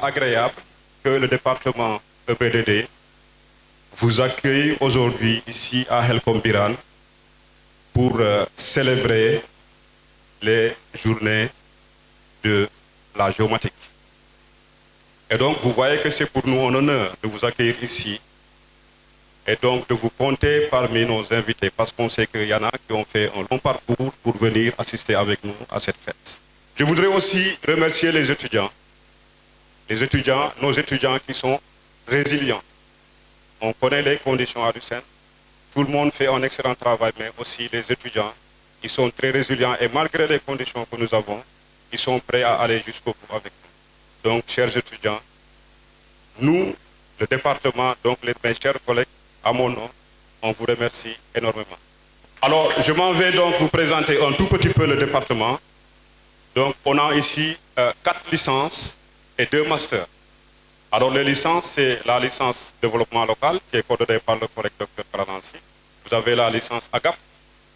agréable que le département EPDD vous accueille aujourd'hui ici à Helcom Birane pour célébrer les journées de la géomatique. Et donc, vous voyez que c'est pour nous un honneur de vous accueillir ici et donc de vous compter parmi nos invités parce qu'on sait qu'il y en a qui ont fait un long parcours pour venir assister avec nous à cette fête. Je voudrais aussi remercier les étudiants, nos étudiants qui sont résilients. On connaît les conditions à Lucerne. Tout le monde fait un excellent travail, mais aussi les étudiants, ils sont très résilients et malgré les conditions que nous avons, ils sont prêts à aller jusqu'au bout avec nous. Donc, chers étudiants, nous, le département, donc mes chers collègues, à mon nom, on vous remercie énormément. Alors, je m'en vais donc vous présenter un tout petit peu le département. Donc, on a ici 4 licences et 2 masters. Alors, les licences, c'est la licence développement local, qui est coordonnée par le collègue Dr Karanansi. Vous avez la licence AGAP,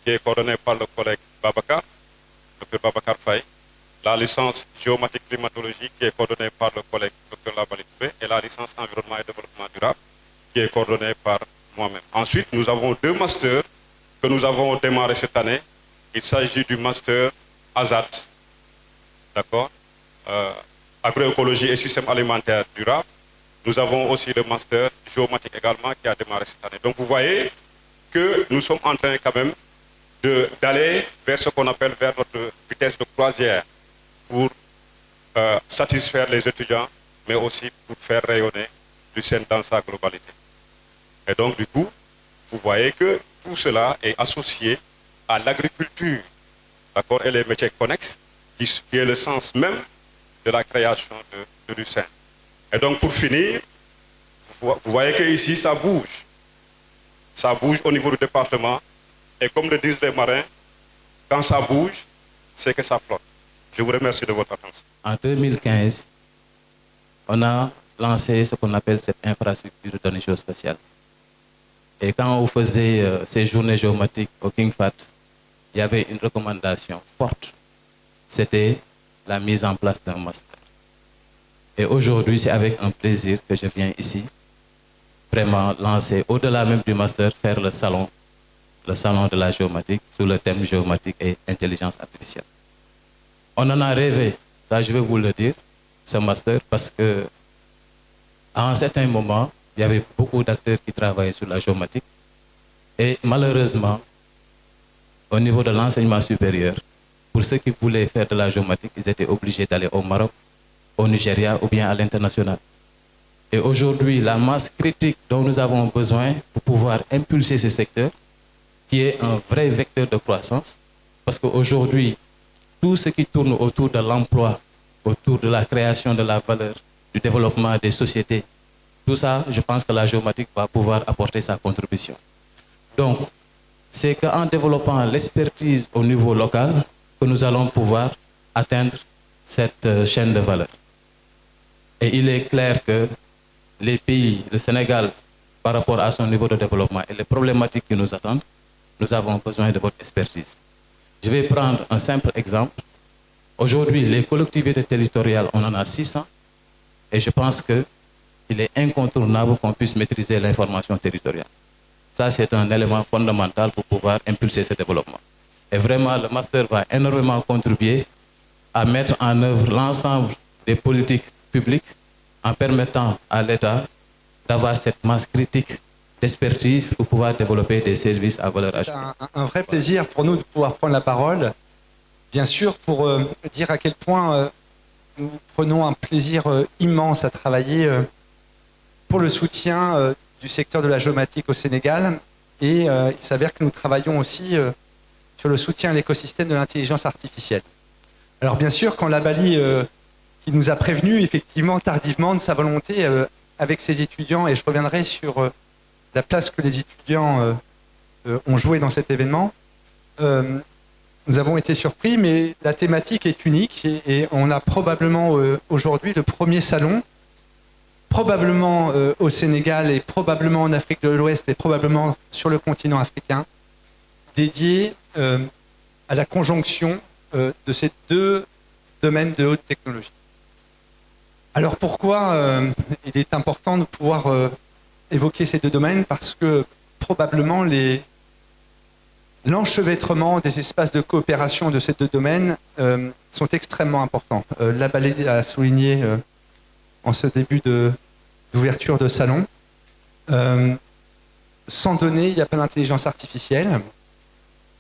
qui est coordonnée par le collègue Babacar, Dr Babacar Faye. La licence géomatique climatologie, qui est coordonnée par le collègue Dr Labali Touré. Et la licence environnement et développement durable, qui est coordonnée par moi-même. Ensuite, nous avons 2 masters que nous avons démarré cette année. Il s'agit du master AZAT, d'accord, agroécologie et système alimentaire durable. Nous avons aussi le master géomatique également qui a démarré cette année. Donc vous voyez que nous sommes en train quand même d'aller vers ce qu'on appelle vers notre vitesse de croisière pour satisfaire les étudiants, mais aussi pour faire rayonner Lucerne dans sa globalité. Et donc du coup, vous voyez que tout cela est associé à l'agriculture, d'accord, et les métiers connexes, qui est le sens même de la création de Lucerne. Et donc pour finir, vous voyez qu'ici ça bouge. Ça bouge au niveau du département. Et comme le disent les marins, quand ça bouge, c'est que ça flotte. Je vous remercie de votre attention. En 2015, on a lancé ce qu'on appelle cette infrastructure de données géospatiales. Et quand on faisait ces journées géomatiques au King Fahd, il y avait une recommandation forte. C'était la mise en place d'un master. Et aujourd'hui, c'est avec un plaisir que je viens ici, vraiment lancer, au-delà même du master, faire le salon de la géomatique, sous le thème géomatique et intelligence artificielle. On en a rêvé, ça je vais vous le dire, ce master, parce que à un certain moment, il y avait beaucoup d'acteurs qui travaillaient sur la géomatique. Et malheureusement, au niveau de l'enseignement supérieur, pour ceux qui voulaient faire de la géomatique, ils étaient obligés d'aller au Maroc, au Nigeria ou bien à l'international. Et aujourd'hui, la masse critique dont nous avons besoin pour pouvoir impulser ce secteur, qui est un vrai vecteur de croissance, parce qu'aujourd'hui, tout ce qui tourne autour de l'emploi, autour de la création de la valeur, du développement des sociétés, tout ça, je pense que la géomatique va pouvoir apporter sa contribution. Donc, c'est qu'en développant l'expertise au niveau local que nous allons pouvoir atteindre cette chaîne de valeur. Et il est clair que les pays, le Sénégal, par rapport à son niveau de développement et les problématiques qui nous attendent, nous avons besoin de votre expertise. Je vais prendre un simple exemple. Aujourd'hui, les collectivités territoriales, on en a 600, et je pense qu'il est incontournable qu'on puisse maîtriser l'information territoriale. Ça, c'est un élément fondamental pour pouvoir impulser ce développement. Et vraiment, le master va énormément contribuer à mettre en œuvre l'ensemble des politiques publiques en permettant à l'État d'avoir cette masse critique d'expertise pour pouvoir développer des services à valeur ajoutée. C'est un vrai plaisir pour nous de pouvoir prendre la parole, bien sûr, pour dire à quel point nous prenons un plaisir immense à travailler pour le soutien du secteur de la géomatique au Sénégal. Et il s'avère que nous travaillons aussi sur le soutien à l'écosystème de l'intelligence artificielle. Alors bien sûr, quand Labali, qui nous a prévenus effectivement tardivement de sa volonté avec ses étudiants, et je reviendrai sur la place que les étudiants ont joué dans cet événement, nous avons été surpris, mais la thématique est unique et on a probablement aujourd'hui le premier salon, probablement au Sénégal et probablement en Afrique de l'Ouest et probablement sur le continent africain, dédié à la conjonction de ces deux domaines de haute technologie. Alors pourquoi il est important de pouvoir évoquer ces deux domaines? Parce que probablement l'enchevêtrement des espaces de coopération de ces deux domaines sont extrêmement importants. Labalé a souligné en ce début d'ouverture de salon. Sans données, il n'y a pas d'intelligence artificielle.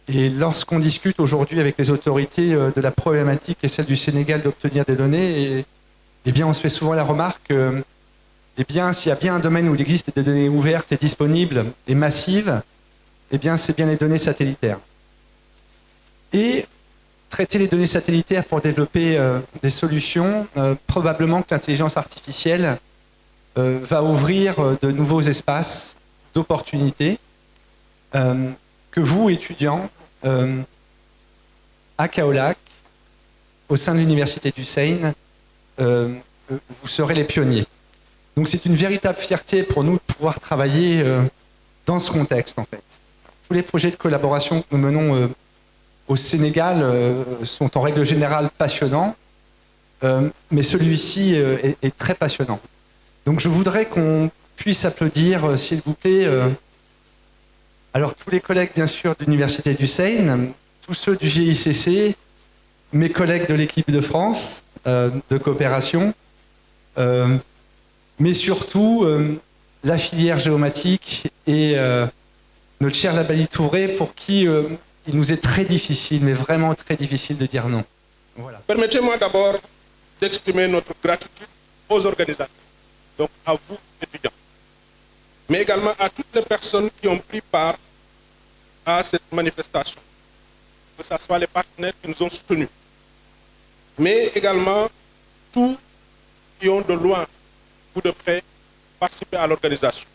Et lorsqu'on discute aujourd'hui avec les autorités de la problématique et celle du Sénégal d'obtenir des données, eh bien, on se fait souvent la remarque, eh bien, s'il y a bien un domaine où il existe des données ouvertes et disponibles et massives, eh bien, c'est bien les données satellitaires. Et traiter les données satellitaires pour développer des solutions, probablement que l'intelligence artificielle va ouvrir de nouveaux espaces d'opportunités que vous, étudiants, à Kaolack, au sein de l'Université du Seine, vous serez les pionniers. Donc c'est une véritable fierté pour nous de pouvoir travailler dans ce contexte, en fait. Tous les projets de collaboration que nous menons au Sénégal sont en règle générale passionnants, mais celui-ci est très passionnant. Donc je voudrais qu'on puisse applaudir, s'il vous plaît, alors tous les collègues, bien sûr, de l'Université du Seine, tous ceux du GICC, mes collègues de l'équipe de France de coopération, mais surtout la filière géomatique et notre cher Labali Touré, pour qui il nous est très difficile, mais vraiment très difficile de dire non. Voilà. Permettez-moi d'abord d'exprimer notre gratitude aux organisateurs, donc à vous, étudiants, mais également à toutes les personnes qui ont pris part à cette manifestation, que ce soit les partenaires qui nous ont soutenus, mais également tous qui ont de loin ou de près participé à l'organisation.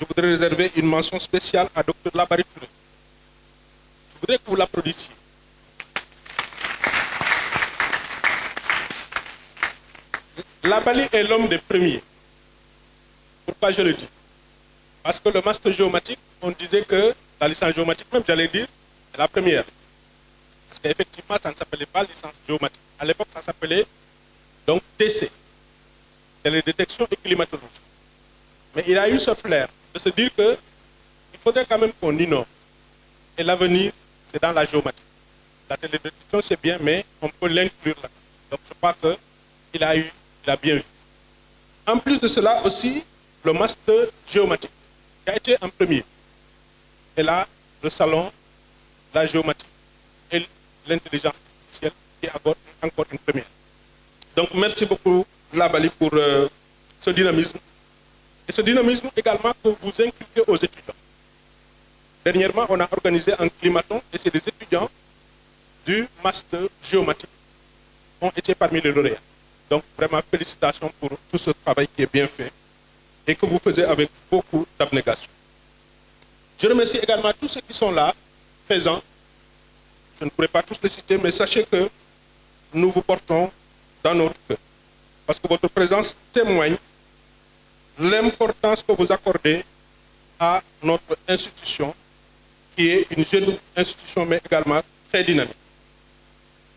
Je voudrais réserver une mention spéciale à Dr Labali Touré. Je voudrais que vous l'applaudissiez. Labali est l'homme des premiers. Pourquoi je le dis? Parce que le master géomatique, on disait que la licence géomatique, même j'allais dire, est la première. Parce qu'effectivement, ça ne s'appelait pas licence géomatique. À l'époque, ça s'appelait donc TC, télédétection et climatologie. Mais il a eu ce flair de se dire qu'il faudrait quand même qu'on innove. Et l'avenir, c'est dans la géomatique. La télédétection, c'est bien, mais on peut l'inclure là. Donc je crois qu'il a bien vu. En plus de cela aussi, le master géomatique, qui a été en premier. Et là, le salon, la géomatique et l'intelligence artificielle, qui est encore une première. Donc merci beaucoup, Labali, pour ce dynamisme. Et ce dynamisme également que vous inculquez aux étudiants. Dernièrement, on a organisé un climaton et c'est des étudiants du master géomatique qui ont été parmi les lauréats. Donc vraiment félicitations pour tout ce travail qui est bien fait et que vous faites avec beaucoup d'abnégation. Je remercie également tous ceux qui sont là, présents. Je ne pourrai pas tous les citer, mais sachez que nous vous portons dans notre cœur. Parce que votre présence témoigne l'importance que vous accordez à notre institution, qui est une jeune institution, mais également très dynamique.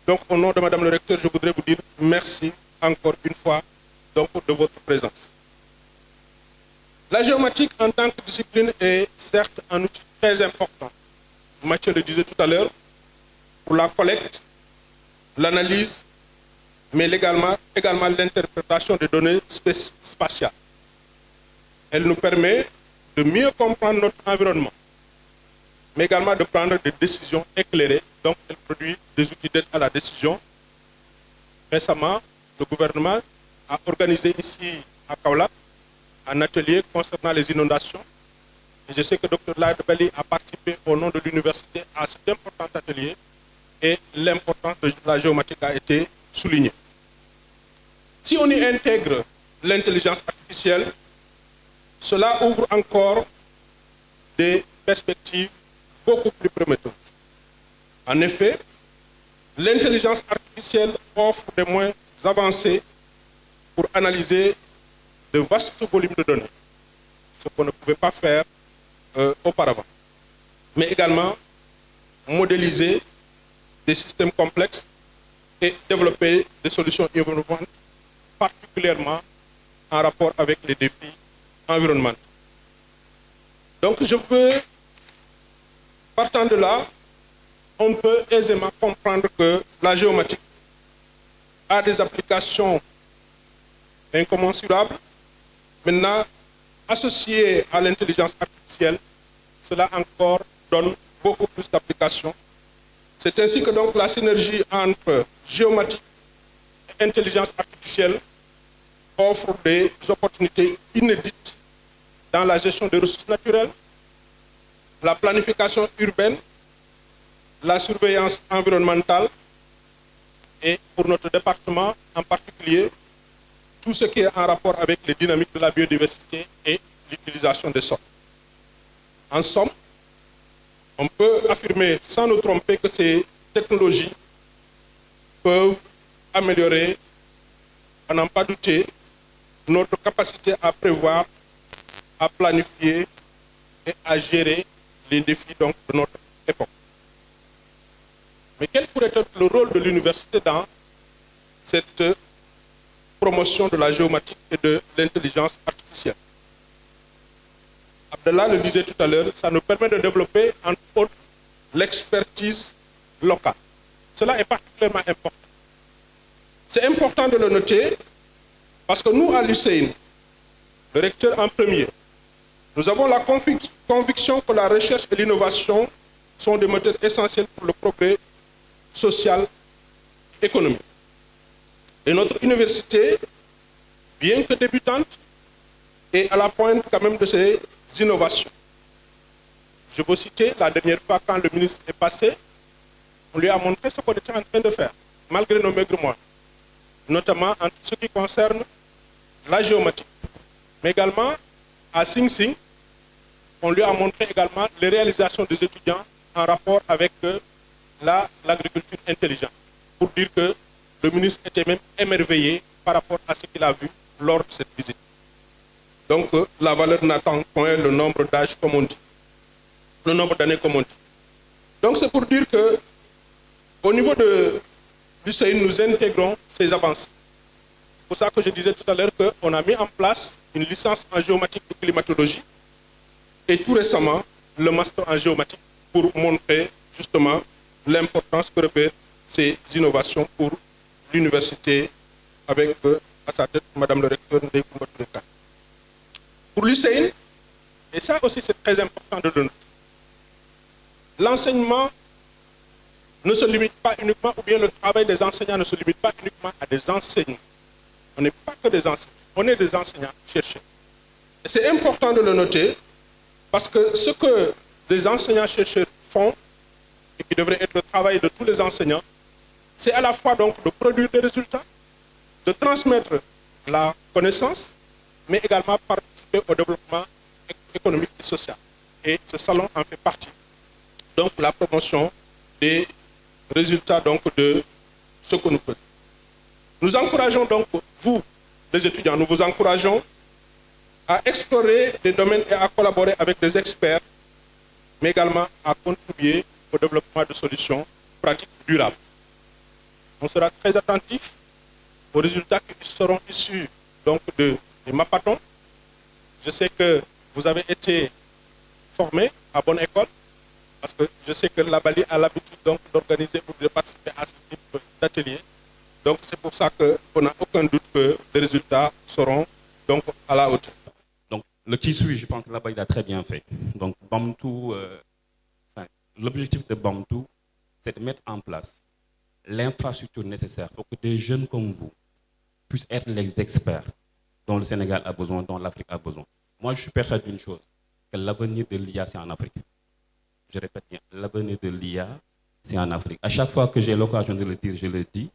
Donc, au nom de Madame le Recteur, je voudrais vous dire merci encore une fois donc, de votre présence. La géomatique en tant que discipline est certes un outil très important. Mathieu le disait tout à l'heure, pour la collecte, l'analyse, mais également l'interprétation des données spatiales. Elle nous permet de mieux comprendre notre environnement, mais également de prendre des décisions éclairées. Donc, elle produit des outils d'aide à la décision. Récemment, le gouvernement a organisé ici à Kaolack un atelier concernant les inondations. Et je sais que Dr Labali a participé au nom de l'université à cet important atelier et l'importance de la géomatique a été soulignée. Si on y intègre l'intelligence artificielle, cela ouvre encore des perspectives beaucoup plus prometteuses. En effet, l'intelligence artificielle offre des moyens avancés pour analyser de vastes volumes de données, ce qu'on ne pouvait pas faire auparavant. Mais également modéliser des systèmes complexes et développer des solutions innovantes particulièrement en rapport avec les défis environnementaux. Donc je peux, partant de là, on peut aisément comprendre que la géomatique a des applications incommensurables. Maintenant, associé à l'intelligence artificielle, cela encore donne beaucoup plus d'applications. C'est ainsi que donc la synergie entre géomatique et intelligence artificielle offre des opportunités inédites dans la gestion des ressources naturelles, la planification urbaine, la surveillance environnementale et pour notre département en particulier, tout ce qui est en rapport avec les dynamiques de la biodiversité et l'utilisation des sols. En somme, on peut affirmer sans nous tromper que ces technologies peuvent améliorer, à n'en pas douter, notre capacité à prévoir, à planifier et à gérer les défis donc, de notre époque. Mais quel pourrait être le rôle de l'université dans cette promotion de la géomatique et de l'intelligence artificielle? Abdallah le disait tout à l'heure, ça nous permet de développer entre autres l'expertise locale. Cela est particulièrement important. C'est important de le noter parce que nous, à l'UCN, le recteur en premier, nous avons la conviction que la recherche et l'innovation sont des moteurs essentiels pour le progrès social et économique. Et notre université, bien que débutante, est à la pointe quand même de ces innovations. Je veux citer la dernière fois quand le ministre est passé, on lui a montré ce qu'on était en train de faire, malgré nos maigres moyens, notamment en tout ce qui concerne la géomatique. Mais également, à Sing Sing, on lui a montré également les réalisations des étudiants en rapport avec l'agriculture intelligente, pour dire que le ministre était même émerveillé par rapport à ce qu'il a vu lors de cette visite. Donc, la valeur n'attend point le nombre d'âges, comme on dit, le nombre d'années, comme on dit. Donc, c'est pour dire que, au niveau de l'UCN, nous intégrons ces avancées. C'est pour ça que je disais tout à l'heure qu'on a mis en place une licence en géomatique et climatologie et tout récemment, le master en géomatique pour montrer justement l'importance que revêtent ces innovations pour l'université avec à sa tête Madame le recteur Ndeye Coumba Touré Kane. Pour l'UCN, et ça aussi c'est très important de le noter, l'enseignement ne se limite pas uniquement, ou bien le travail des enseignants ne se limite pas uniquement à des enseignants. On n'est pas que des enseignants, on est des enseignants chercheurs. Et c'est important de le noter parce que ce que les enseignants chercheurs font et qui devrait être le travail de tous les enseignants, c'est à la fois donc de produire des résultats, de transmettre la connaissance, mais également participer au développement économique et social. Et ce salon en fait partie. Donc la promotion des résultats donc, de ce que nous faisons. Nous encourageons donc, vous, les étudiants, nous vous encourageons à explorer des domaines et à collaborer avec des experts, mais également à contribuer au développement de solutions pratiques durables. On sera très attentif aux résultats qui seront issus donc, des Mapatons. Je sais que vous avez été formés à bonne école, parce que je sais que la Bali a l'habitude d'organiser ou de participer à ce type d'atelier. Donc c'est pour ça qu'on n'a aucun doute que les résultats seront donc à la hauteur. Donc le qui suit, je pense que là-bas il a très bien fait. Donc BAMTOO, l'objectif de BAMTOO, c'est de mettre en place l'infrastructure nécessaire pour que des jeunes comme vous puissent être les experts dont le Sénégal a besoin, dont l'Afrique a besoin. Moi je suis persuadé d'une chose, que l'avenir de l'IA c'est en Afrique. Je répète bien, l'avenir de l'IA c'est en Afrique. À chaque fois que j'ai l'occasion de le dire, je le dis.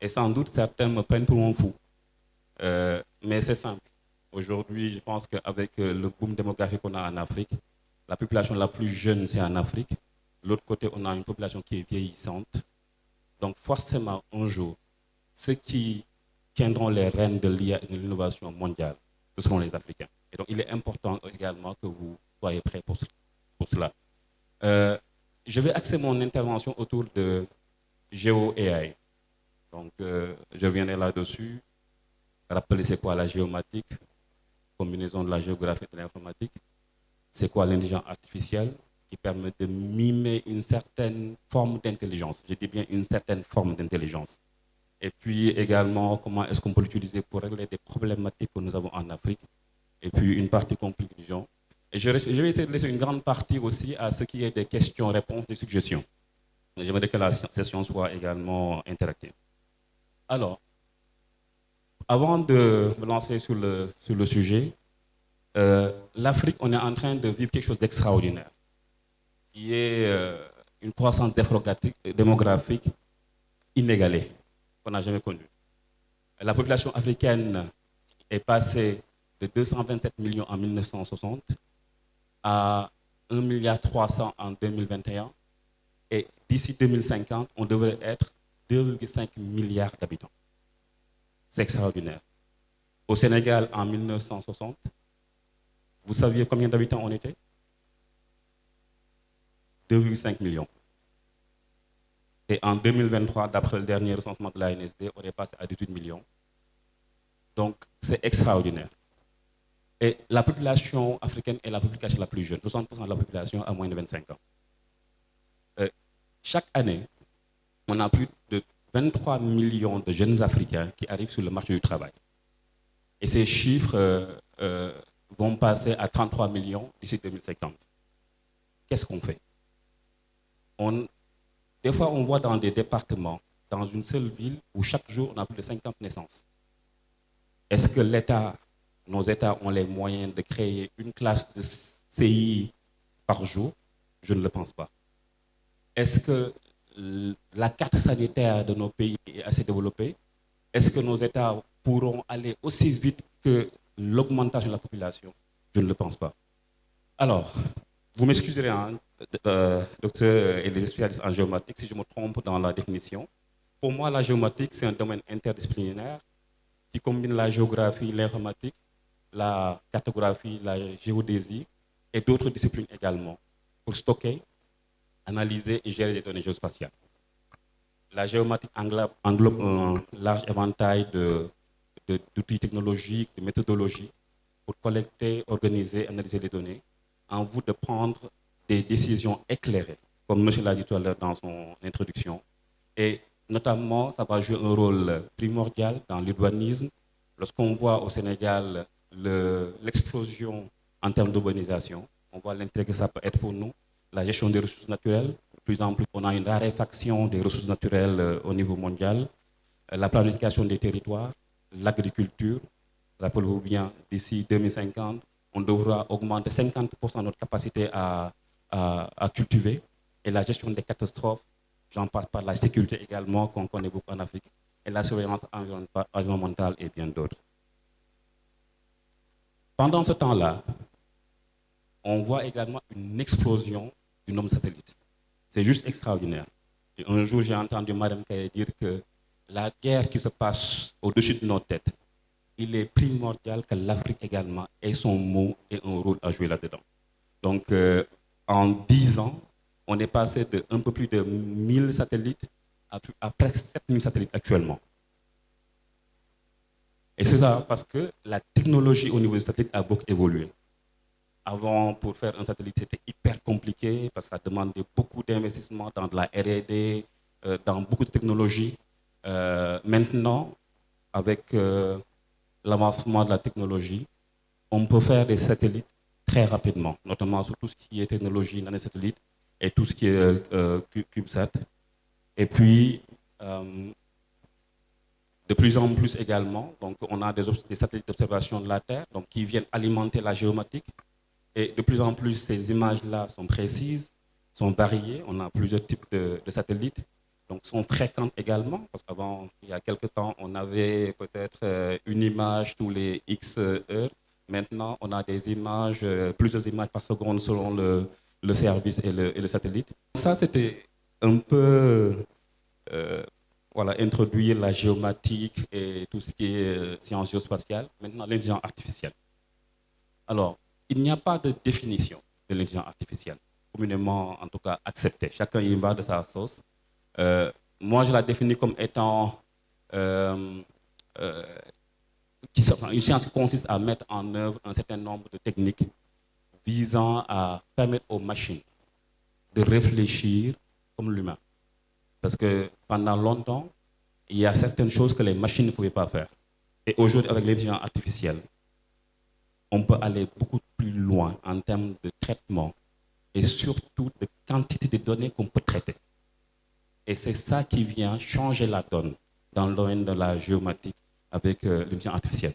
Et sans doute, certains me prennent pour un fou. Mais c'est simple. Aujourd'hui, je pense qu'avec le boom démographique qu'on a en Afrique, la population la plus jeune, c'est en Afrique. De l'autre côté, on a une population qui est vieillissante. Donc forcément, un jour, ceux qui tiendront les rênes de l'IA et de l'innovation mondiale, ce seront les Africains. Et donc, il est important également que vous soyez prêts pour cela. Je vais axer mon intervention autour de GeoAI. Donc, je reviendrai là-dessus. rappeler c'est quoi la géomatique, combinaison de la géographie et de l'informatique, c'est quoi l'intelligence artificielle, qui permet de mimer une certaine forme d'intelligence. Je dis bien une certaine forme d'intelligence. Et puis également, comment est-ce qu'on peut l'utiliser pour régler des problématiques que nous avons en Afrique. Et puis une partie conclusion. Et je vais essayer de laisser une grande partie aussi à ce qui est des questions-réponses, des suggestions. J'aimerais que la session soit également interactive. Alors, avant de me lancer sur le sujet, l'Afrique, on est en train de vivre quelque chose d'extraordinaire, qui est une croissance démographique inégalée, qu'on n'a jamais connue. La population africaine est passée de 227 millions en 1960 à 1,3 milliard en 2021. Et d'ici 2050, on devrait être 2,5 milliards d'habitants. C'est extraordinaire. Au Sénégal, en 1960, vous saviez combien d'habitants on était? 2,5 millions. Et en 2023, d'après le dernier recensement de l'ANSD, on est passé à 18 millions. Donc, c'est extraordinaire. Et la population africaine est la population la plus jeune. 60% de la population a moins de 25 ans. Chaque année, on a plus de 23 millions de jeunes Africains qui arrivent sur le marché du travail. Et ces chiffres vont passer à 33 millions d'ici 2050. Qu'est-ce qu'on fait? Des fois, on voit dans des départements, dans une seule ville, où chaque jour, on a plus de 50 naissances. Est-ce que nos États ont les moyens de créer une classe de CI par jour? Je ne le pense pas. Est-ce que la carte sanitaire de nos pays est assez développée? Est-ce que nos États pourront aller aussi vite que l'augmentation de la population? Je ne le pense pas. Alors, vous m'excuserez, hein, docteur et les spécialistes en géomatique, si je me trompe dans la définition. Pour moi, la géomatique, c'est un domaine interdisciplinaire qui combine la géographie, l'informatique, la cartographie, la géodésie et d'autres disciplines également pour stocker, analyser et gérer les données géospatiales. La géomatique englobe un large éventail d'outils technologiques, de méthodologies pour collecter, organiser, analyser les données en vue de prendre des décisions éclairées, comme M. l'a dit tout à l'heure dans son introduction. Et notamment, ça va jouer un rôle primordial dans l'urbanisme. Lorsqu'on voit au Sénégal l'explosion en termes d'urbanisation, on voit l'intérêt que ça peut être pour nous, la gestion des ressources naturelles. De plus en plus, on a une raréfaction des ressources naturelles au niveau mondial, la planification des territoires, l'agriculture. Rappelez-vous bien, d'ici 2050, on devra augmenter 50% de notre capacité à cultiver, et la gestion des catastrophes, j'en passe par la sécurité également, qu'on connaît beaucoup en Afrique, et la surveillance environnementale et bien d'autres. Pendant ce temps-là, on voit également une explosion du nombre de satellites. C'est juste extraordinaire. Et un jour, j'ai entendu Mme Kaye dire que la guerre qui se passe au-dessus de nos têtes, il est primordial que l'Afrique également ait son mot et un rôle à jouer là-dedans. Donc, en 10 ans, on est passé de un peu plus de 1000 satellites à presque 7000 satellites actuellement. Et c'est ça parce que la technologie au niveau des satellites a beaucoup évolué. Avant, pour faire un satellite, c'était hyper compliqué parce que ça demandait beaucoup d'investissement dans de la R&D, dans beaucoup de technologies. Maintenant, avec l'avancement de la technologie, on peut faire des satellites très rapidement, notamment sur tout ce qui est technologie nanosatellite et tout ce qui est CubeSat. Et puis, de plus en plus également, donc on a des satellites d'observation de la Terre donc, qui viennent alimenter la géomatique. Et de plus en plus, ces images-là sont précises, sont variées. On a plusieurs types de satellites, donc sont fréquentes également. Parce qu'avant, il y a quelques temps, on avait peut-être une image tous les X heures. Maintenant, on a des images, plusieurs images par seconde selon le service et le satellite. Ça, c'était un peu voilà, introduire la géomatique et tout ce qui est sciences géospatiales. Maintenant, l'intelligence artificielle. Alors, il n'y a pas de définition de l'intelligence artificielle, communément en tout cas acceptée. Chacun y va de sa sauce. Moi, je la définis comme étant une science qui consiste à mettre en œuvre un certain nombre de techniques visant à permettre aux machines de réfléchir comme l'humain. Parce que pendant longtemps, il y a certaines choses que les machines ne pouvaient pas faire. Et aujourd'hui, avec l'intelligence artificielle, on peut aller beaucoup plus loin en termes de traitement et surtout de quantité de données qu'on peut traiter. Et c'est ça qui vient changer la donne dans le domaine de la géomatique avec l'intelligence artificielle.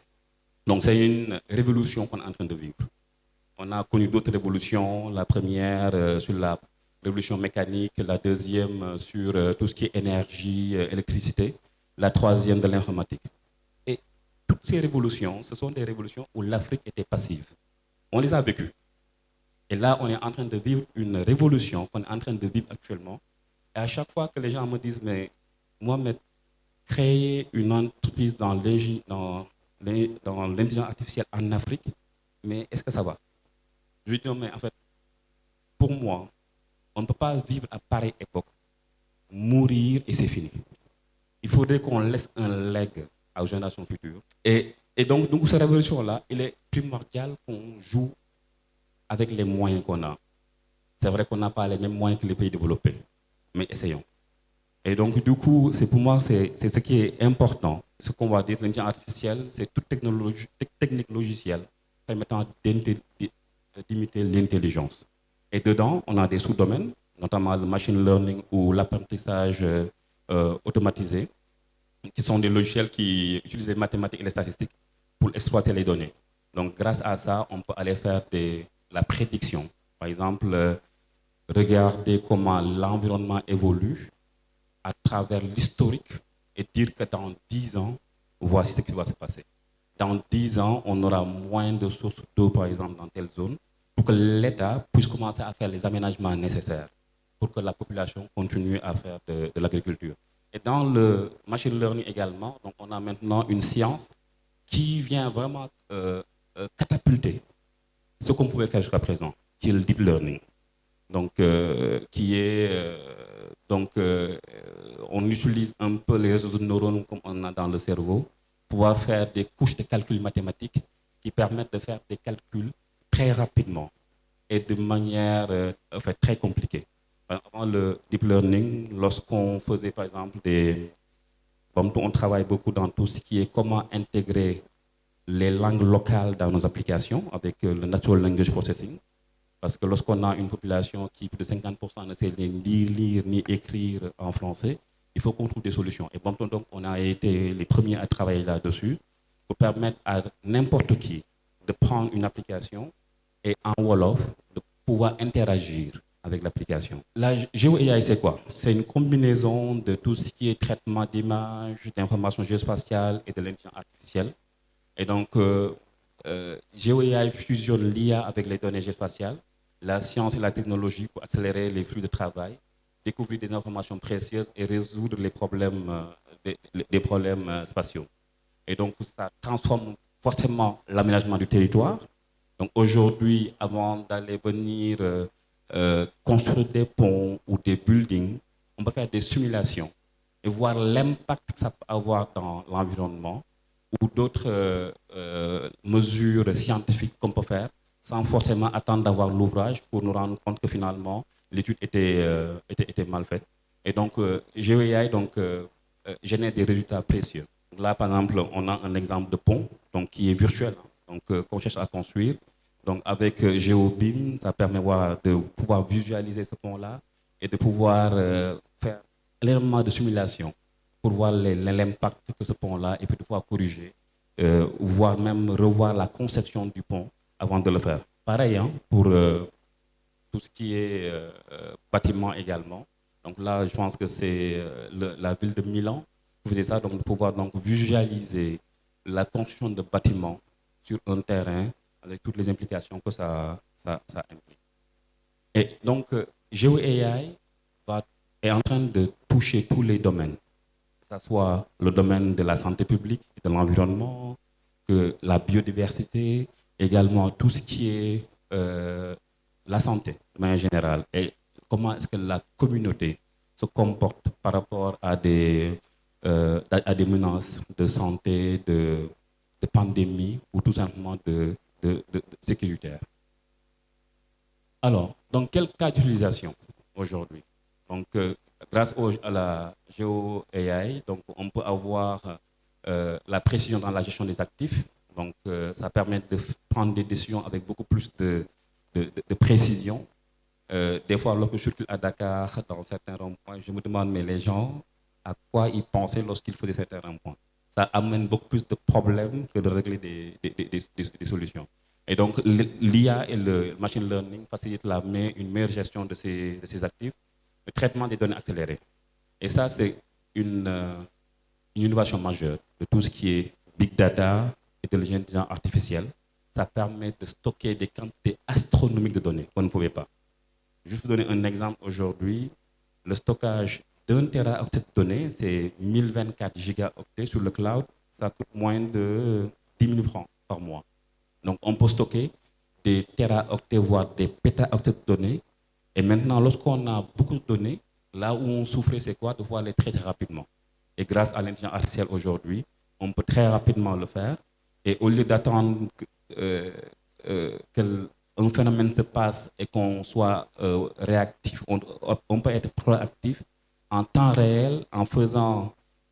Donc c'est une révolution qu'on est en train de vivre. On a connu d'autres révolutions, la première sur la révolution mécanique, la deuxième sur tout ce qui est énergie, électricité, la troisième de l'informatique. Et toutes ces révolutions, ce sont des révolutions où l'Afrique était passive. On les a vécues. Et là, on est en train de vivre une révolution qu'on est en train de vivre actuellement. Et à chaque fois que les gens me disent, mais Mohamed, créer une entreprise dans l'intelligence artificielle en Afrique, mais est-ce que ça va? Je lui dis, mais en fait, pour moi, on ne peut pas vivre à pareille époque, mourir et c'est fini. Il faudrait qu'on laisse un legs aux générations futures. Et donc, cette révolution-là, il est primordial qu'on joue avec les moyens qu'on a. C'est vrai qu'on n'a pas les mêmes moyens que les pays développés, mais essayons. Et donc, du coup, pour moi, c'est ce qui est important. Ce qu'on va dire, l'intelligence artificielle, c'est toute technique logicielle permettant d'imiter l'intelligence. Et dedans, on a des sous-domaines, notamment le machine learning ou l'apprentissage automatisé, qui sont des logiciels qui utilisent les mathématiques et les statistiques pour exploiter les données. Donc, grâce à ça, on peut aller faire la prédiction. Par exemple, regarder comment l'environnement évolue à travers l'historique et dire que dans 10 ans, voici ce qui va se passer. Dans 10 ans, on aura moins de sources d'eau, par exemple, dans telle zone, pour que l'État puisse commencer à faire les aménagements nécessaires pour que la population continue à faire de l'agriculture. Et dans le machine learning également, donc on a maintenant une science qui vient vraiment catapulter ce qu'on pouvait faire jusqu'à présent, qui est le deep learning. Donc, on utilise un peu les réseaux de neurones comme on a dans le cerveau, pour pouvoir faire des couches de calcul mathématiques qui permettent de faire des calculs très rapidement et de manière très compliquée. Avant le deep learning, lorsqu'on faisait par exemple on travaille beaucoup dans tout ce qui est comment intégrer les langues locales dans nos applications avec le Natural Language Processing. Parce que lorsqu'on a une population qui, plus de 50%, ne sait ni lire ni écrire en français, il faut qu'on trouve des solutions. Et donc, on a été les premiers à travailler là-dessus pour permettre à n'importe qui de prendre une application et en Wolof, de pouvoir interagir avec l'application. La GeoAI, c'est quoi? C'est une combinaison de tout ce qui est traitement d'images, d'informations géospatiales et de l'intelligence artificielle. Et donc, GeoAI fusionne l'IA avec les données géospatiales, la science et la technologie pour accélérer les flux de travail, découvrir des informations précieuses et résoudre les problèmes, des problèmes spatiaux. Et donc, ça transforme forcément l'aménagement du territoire. Donc, aujourd'hui, avant d'aller venir construire des ponts ou des buildings, on peut faire des simulations et voir l'impact que ça peut avoir dans l'environnement ou d'autres mesures scientifiques qu'on peut faire sans forcément attendre d'avoir l'ouvrage pour nous rendre compte que finalement l'étude était mal faite. Et donc GeoAI génère des résultats précieux. Donc là, par exemple, on a un exemple de pont qui est virtuel, qu'on cherche à construire. Donc avec GeoBeam, ça permet de pouvoir visualiser ce pont-là et de pouvoir faire énormément de simulations pour voir l'impact que ce pont-là et puis de pouvoir corriger, voire même revoir la conception du pont avant de le faire. Pareil pour tout ce qui est bâtiment également. Donc là, je pense que c'est la ville de Milan qui faisait ça, donc de pouvoir visualiser la construction de bâtiments sur un terrain avec toutes les implications que ça implique. Et donc, GeoAI est en train de toucher tous les domaines, que ce soit le domaine de la santé publique, de l'environnement, que la biodiversité, également tout ce qui est la santé de manière générale. Et comment est-ce que la communauté se comporte par rapport à des menaces de santé, de de pandémie ou tout simplement de sécuritaire. Alors, dans quel cas d'utilisation aujourd'hui? Donc, grâce à la Geo-AI, donc, on peut avoir la précision dans la gestion des actifs. Donc, ça permet de prendre des décisions avec beaucoup plus de précision. Des fois, lorsque je circule à Dakar, dans certains ronds-points, je me demande, mais les gens, à quoi ils pensaient lorsqu'ils faisaient certains ronds-points? Ça amène beaucoup plus de problèmes que de régler des solutions. Et donc, l'IA et le machine learning facilitent une meilleure gestion de ces actifs, le traitement des données accélérées. Et ça, c'est une innovation majeure de tout ce qui est big data et de l'intelligence artificielle. Ça permet de stocker des quantités astronomiques de données qu'on ne pouvait pas. Juste vous donner un exemple aujourd'hui, le stockage d'un téraoctet de données, c'est 1024 gigaoctets sur le cloud, ça coûte moins de 10 000 francs par mois. Donc on peut stocker des téraoctets, voire des pétaoctets de données. Et maintenant, lorsqu'on a beaucoup de données, là où on souffrait, c'est quoi? De pouvoir les traiter rapidement. Et grâce à l'intelligence artificielle aujourd'hui, on peut très rapidement le faire. Et au lieu d'attendre qu'un phénomène se passe et qu'on soit réactif, on peut être proactif en temps réel, en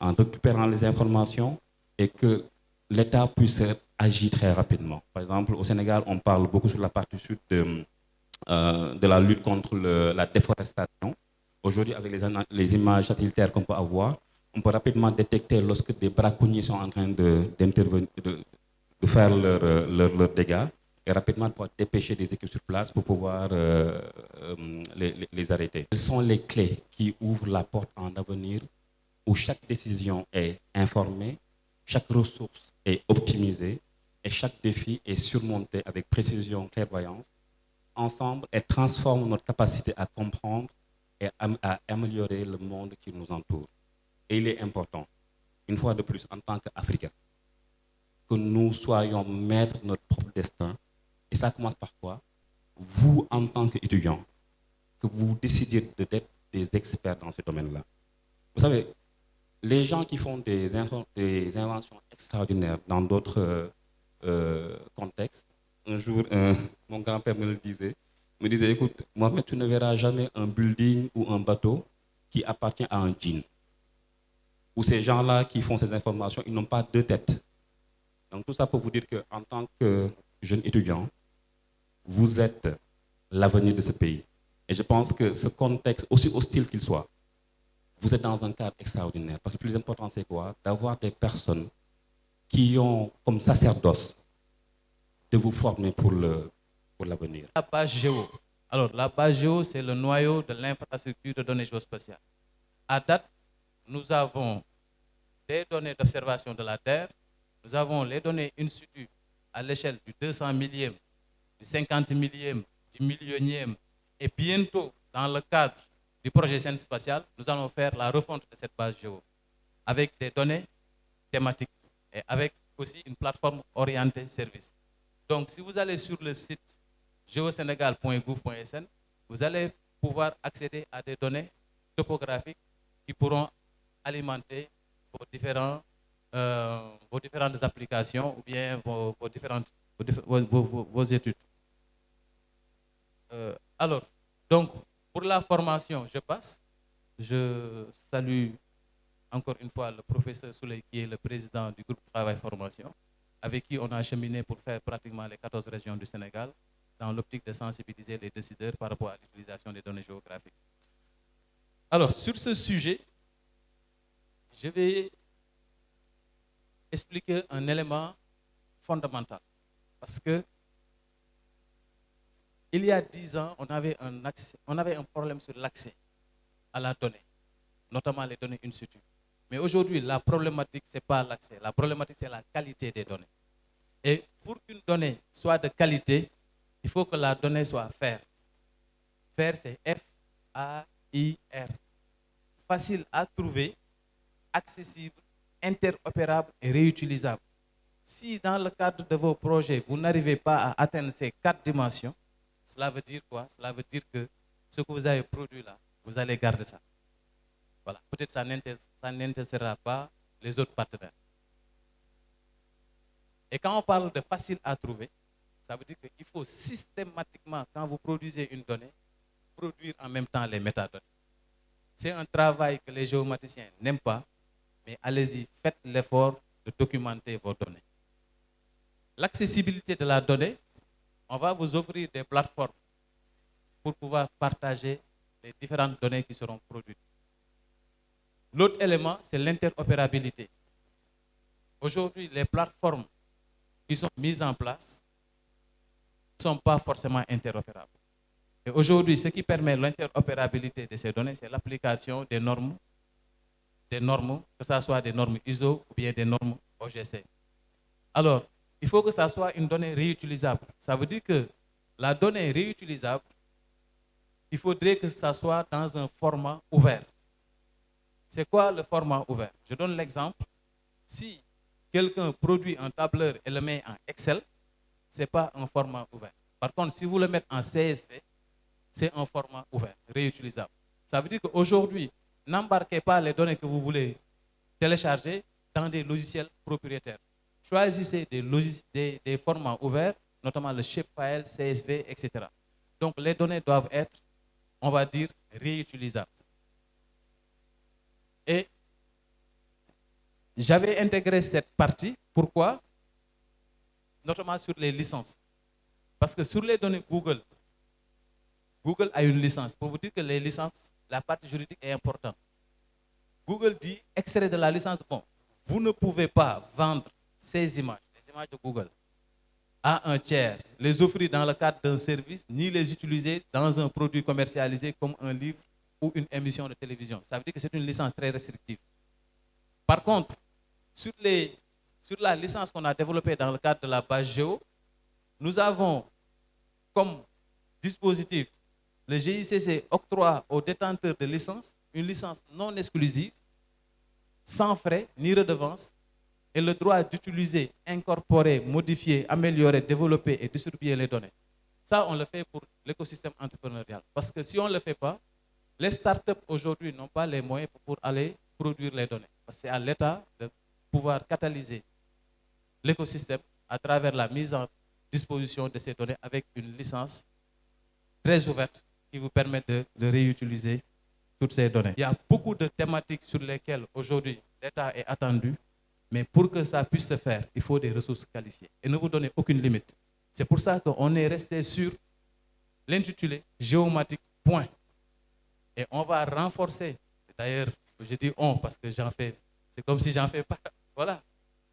récupérant les informations et que l'État puisse agir très rapidement. Par exemple, au Sénégal, on parle beaucoup sur la partie sud de la lutte contre la déforestation. Aujourd'hui, avec les images satellitaires qu'on peut avoir, on peut rapidement détecter lorsque des braconniers sont en train d'intervenir, de faire leurs dégâts, et rapidement pouvoir dépêcher des équipes sur place pour pouvoir les arrêter. Quelles sont les clés qui ouvrent la porte à un avenir où chaque décision est informée, chaque ressource est optimisée et chaque défi est surmonté avec précision, clairvoyance, ensemble, et transforme notre capacité à comprendre et à améliorer le monde qui nous entoure. Et il est important, une fois de plus, en tant qu'Africains, que nous soyons maîtres de notre propre destin. Et ça commence par quoi? Vous, en tant qu'étudiants, que vous décidiez d'être des experts dans ce domaine-là. Vous savez, les gens qui font des inventions extraordinaires dans d'autres contextes, un jour, mon grand-père me disait, écoute, Mohamed, tu ne verras jamais un building ou un bateau qui appartient à un djinn. Ou ces gens-là qui font ces informations, ils n'ont pas deux têtes. Donc tout ça pour vous dire qu'en tant que jeune étudiant, vous êtes l'avenir de ce pays. Et je pense que ce contexte, aussi hostile qu'il soit, vous êtes dans un cadre extraordinaire. Parce que le plus important, c'est quoi? D'avoir des personnes qui ont comme sacerdoce de vous former pour l'avenir. La base géo. Alors, la base géo, c'est le noyau de l'infrastructure de données géospatiales. À date, nous avons des données d'observation de la Terre, nous avons les données in situ à l'échelle du 200 millième, du 50 millième, du millionième, et bientôt, dans le cadre du projet Scène spatiale, nous allons faire la refonte de cette base géo avec des données thématiques et avec aussi une plateforme orientée service. Donc, si vous allez sur le site geosénégal.gouv.sn, vous allez pouvoir accéder à des données topographiques qui pourront alimenter vos différentes applications ou bien vos études. Alors, donc, pour la formation, je passe. Je salue encore une fois le professeur Souley, qui est le président du groupe Travail Formation, avec qui on a cheminé pour faire pratiquement les 14 régions du Sénégal, dans l'optique de sensibiliser les décideurs par rapport à l'utilisation des données géographiques. Alors, sur ce sujet, je vais expliquer un élément fondamental. Parce que il y a 10 ans, on avait un problème sur l'accès à la donnée, notamment les données in situ. Mais aujourd'hui, la problématique, ce n'est pas l'accès. La problématique, c'est la qualité des données. Et pour qu'une donnée soit de qualité, il faut que la donnée soit FAIR. FAIR, c'est F-A-I-R. Facile à trouver, accessible, interopérable et réutilisable. Si dans le cadre de vos projets, vous n'arrivez pas à atteindre ces 4 dimensions, cela veut dire quoi? Cela veut dire que ce que vous avez produit là, vous allez garder ça. Voilà. Peut-être ça n'intéressera pas les autres partenaires. Et quand on parle de facile à trouver, ça veut dire qu'il faut systématiquement, quand vous produisez une donnée, produire en même temps les métadonnées. C'est un travail que les géomaticiens n'aiment pas, mais allez-y, faites l'effort de documenter vos données. L'accessibilité de la donnée, on va vous offrir des plateformes pour pouvoir partager les différentes données qui seront produites. L'autre élément, c'est l'interopérabilité. Aujourd'hui, les plateformes qui sont mises en place ne sont pas forcément interopérables. Et aujourd'hui, ce qui permet l'interopérabilité de ces données, c'est l'application des normes, que ce soit des normes ISO ou bien des normes OGC. Alors, il faut que ça soit une donnée réutilisable. Ça veut dire que la donnée réutilisable, il faudrait que ça soit dans un format ouvert. C'est quoi le format ouvert? Je donne l'exemple. Si quelqu'un produit un tableur et le met en Excel, ce n'est pas un format ouvert. Par contre, si vous le mettez en CSV, c'est un format ouvert, réutilisable. Ça veut dire qu'aujourd'hui, n'embarquez pas les données que vous voulez télécharger dans des logiciels propriétaires. Choisissez des formats ouverts, notamment le shapefile, CSV, etc. Donc les données doivent être, on va dire, réutilisables. Et j'avais intégré cette partie, pourquoi? Notamment sur les licences. Parce que sur les données Google, Google a une licence. Pour vous dire que les licences, la partie juridique est importante. Google dit, extrait de la licence, bon, vous ne pouvez pas vendre ces images, les images de Google, à un tiers, les offrir dans le cadre d'un service, ni les utiliser dans un produit commercialisé comme un livre ou une émission de télévision. Ça veut dire que c'est une licence très restrictive. Par contre, sur la licence qu'on a développée dans le cadre de la base Géo, nous avons comme dispositif, le GICC octroie aux détenteurs de licence une licence non exclusive, sans frais ni redevance, et le droit d'utiliser, incorporer, modifier, améliorer, développer et distribuer les données. Ça, on le fait pour l'écosystème entrepreneurial. Parce que si on ne le fait pas, les startups aujourd'hui n'ont pas les moyens pour aller produire les données. Parce que c'est à l'État de pouvoir catalyser l'écosystème à travers la mise en disposition de ces données avec une licence très ouverte qui vous permet de réutiliser toutes ces données. Il y a beaucoup de thématiques sur lesquelles aujourd'hui l'État est attendu, mais pour que ça puisse se faire, il faut des ressources qualifiées. Et ne vous donnez aucune limite. C'est pour ça qu'on est resté sur l'intitulé géomatique, point. Et on va renforcer. D'ailleurs, je dis on parce que j'en fais, c'est comme si j'en fais pas. Voilà.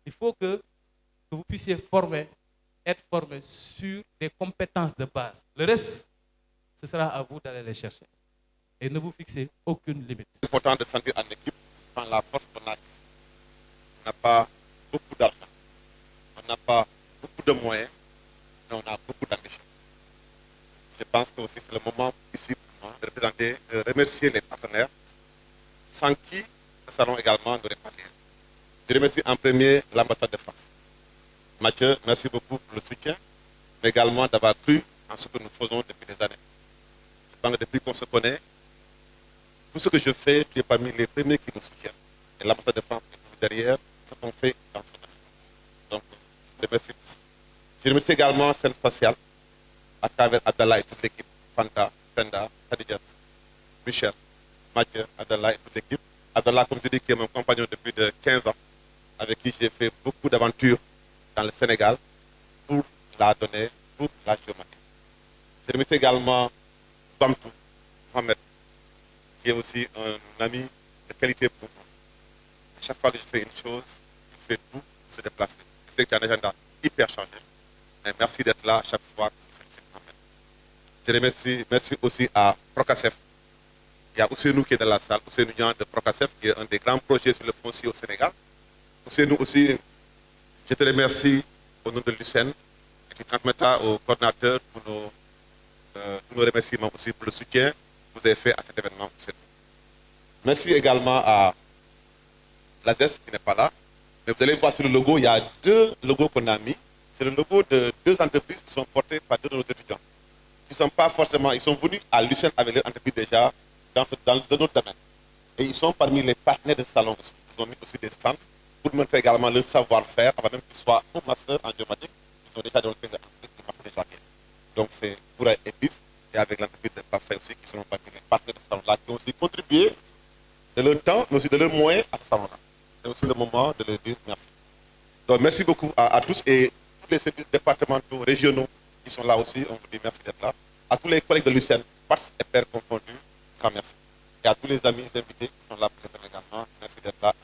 Il faut que vous puissiez être formé sur des compétences de base. Le reste, ce sera à vous d'aller les chercher. Et ne vous fixez aucune limite. C'est important de sentir en équipe quand la force qu'on a. On n'a pas beaucoup d'argent, on n'a pas beaucoup de moyens, mais on a beaucoup d'ambition. Je pense que aussi c'est le moment ici pour moi de représenter, de remercier les partenaires, sans qui ce salon également n'aurait pas lieu. Je remercie en premier l'ambassade de France. Mathieu, merci beaucoup pour le soutien, mais également d'avoir cru en ce que nous faisons depuis des années. Je pense que depuis qu'on se connaît, tout ce que je fais, tu es parmi les premiers qui nous soutiennent. Et l'ambassade de France est derrière ce qu'on fait dans ce domaine. Donc, je remercie pour ça. Je remercie également Scène Spatiale, à travers Abdallah et toute l'équipe, Fanta, Penda, Khadija, Michel, Mathieu, Abdallah et toute l'équipe. Abdallah, comme je dis, qui est mon compagnon depuis de 15 ans, avec qui j'ai fait beaucoup d'aventures dans le Sénégal pour la donnée, pour la géométrie. Je remercie également Bamtou, Mohamed, qui est aussi un ami de qualité pour moi. À chaque fois que je fais une chose, il fait tout pour se déplacer. Je sais que tu as un agenda hyper chargé. Mais merci d'être là à chaque fois que vous faites. Je remercie, merci aussi à Procasef. Il y a Ousseynou qui est dans la salle, Ousseynou Niang de Procasef, qui est un des grands projets sur le foncier au Sénégal. Ousseynou aussi, je te remercie au nom de l'UCN, et qui transmettra au coordinateur pour nos remerciements aussi pour le soutien que vous avez fait à cet événement. Merci également à l'ASES qui n'est pas là. Mais vous allez voir sur le logo, il y a 2 logos qu'on a mis. C'est le logo de 2 entreprises qui sont portées par 2 de nos étudiants. Ils ne sont pas forcément, ils sont venus à l'UCN avec leur entreprise déjà dans notre domaine. Et ils sont parmi les partenaires de ce salon aussi. Ils ont mis aussi des stands pour montrer également le savoir-faire, avant même qu'ils soient au master en géomatique, ils ont déjà dans le pays de master déjà fait. Donc c'est pour EPIS et avec l'entreprise de Parfait aussi qui sont partenaires de ce salon-là, qui ont aussi contribué de leur temps, mais aussi de leurs moyens à ce salon-là. C'est aussi le moment de leur dire merci. Donc merci beaucoup à tous et tous les services départementaux, régionaux qui sont là aussi, on vous dit merci d'être là. À tous les collègues de l'UCN, parts et pairs confondus, grand merci. Et à tous les amis invités qui sont là pour également, merci d'être là.